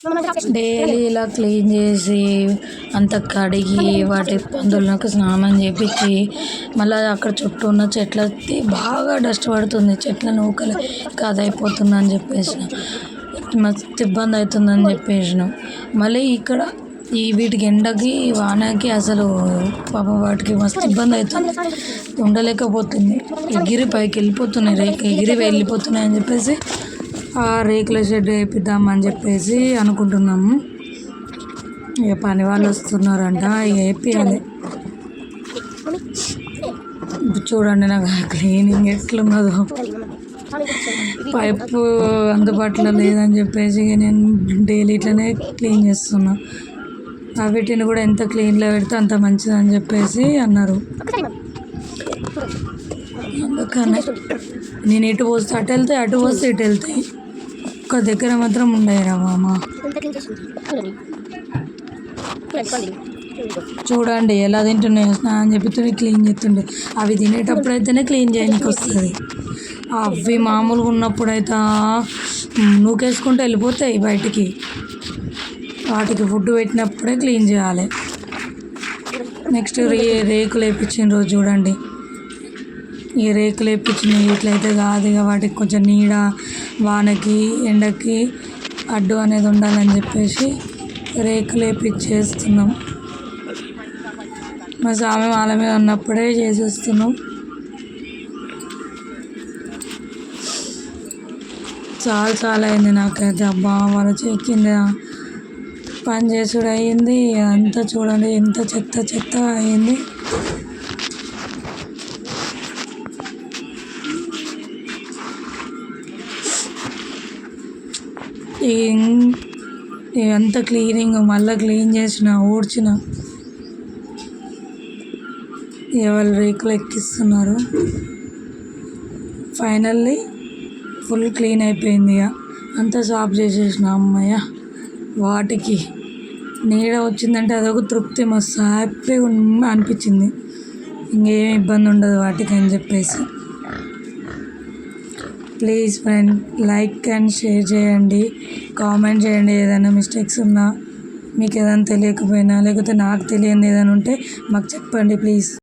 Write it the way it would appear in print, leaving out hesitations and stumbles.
Daily ఇలా clean చేసి అంత కడిగి వాటి పందులకు స్నానం చేపించి మళ్ళీ అక్కడ చుట్టూ ఉన్న చెట్లకి బాగా డస్ట్ పడుతుంది, చెట్ల నూకలు అయిపోతుంది అని చెప్పేసిన మస్తు ఇబ్బంది అవుతుందని చెప్పేసిన. మళ్ళీ ఇక్కడ వీటికి ఎండకి వానకి అసలు పాపం వాటికి మస్తు ఇబ్బంది అవుతుంది, ఉండలేకపోతుంది. ఎగిరి పైకి వెళ్ళిపోతున్నాయి, ఎగిరి వెళ్ళిపోతున్నాయి అని చెప్పేసి ఆ రేకుల షెడ్ వేపిద్దామని చెప్పేసి అనుకుంటున్నాము. ఇక పని వాళ్ళు వస్తున్నారంట, ఇక వేపియాలి. చూడండి నాకు క్లీనింగ్ ఎట్లున్నదో, పైపు అందుబాటులో లేదని చెప్పేసి నేను డైలీ ఇట్లనే క్లీన్ చేస్తున్నా. వీటిని కూడా ఎంత క్లీన్లో పెడితే అంత మంచిదని చెప్పేసి అన్నారు. అందుకనే నేను ఇటు పోస్తే అటు వెళ్తాయి, అటు పోస్తే ఇటు వెళ్తాయి, ఒక్క దగ్గర మాత్రం ఉండేరా మామ. చూడండి ఎలా తింటున్నాయో, స్నానం చెప్తుండే క్లీన్ చేస్తుండే. అవి తినేటప్పుడు అయితేనే క్లీన్ చేయడానికి వస్తుంది, అవి మామూలుగా ఉన్నప్పుడు అయితే నూకేసుకుంటూ వెళ్ళిపోతాయి బయటికి. వాటికి ఫుడ్ పెట్టినప్పుడే క్లీన్ చేయాలి. నెక్స్ట్ రేకులు వేయించిన రోజు చూడండి, ఈ రేకులు వేయించినవి ఇట్లయితే కాదు, ఇక వాటికి కొంచెం నీడ వానకి ఎండకి అడ్డు అనేది ఉండాలని చెప్పేసి రేకులు వేయించేస్తున్నాం. మా స్వామి వాళ్ళ మీద ఉన్నప్పుడే చేసేస్తున్నాం. చాలా అయింది నాకైతే. అబ్బా వాళ్ళ కింద పని చేసుడు అయ్యింది అంతా. చూడండి ఎంత చెత్త అయింది. ఎంత క్లీనింగ్, మళ్ళీ క్లీన్ చేసిన, ఊడ్చిన. ఎవరు రేకులు ఎక్కిస్తున్నారు. ఫైనల్లీ ఫుల్ క్లీన్ అయిపోయింది. ఇక అంతా సాఫ్ చేసేసిన. అమ్మయ్య, వాటికి నీడ వచ్చిందంటే అదొక తృప్తి, మస్తు హ్యాపీగా అనిపించింది. ఇంకేం ఇబ్బంది ఉండదు వాటికి అని చెప్పేసి. Please friend, like and share చేయండి, కామెంట్ చేయండి. ఏదైనా మిస్టేక్స్ ఉన్నా, మీకు ఏదైనా తెలియకపోయినా, లేకపోతే నాకు తెలియని ఏదైనా ఉంటే మాకు చెప్పండి ప్లీజ్.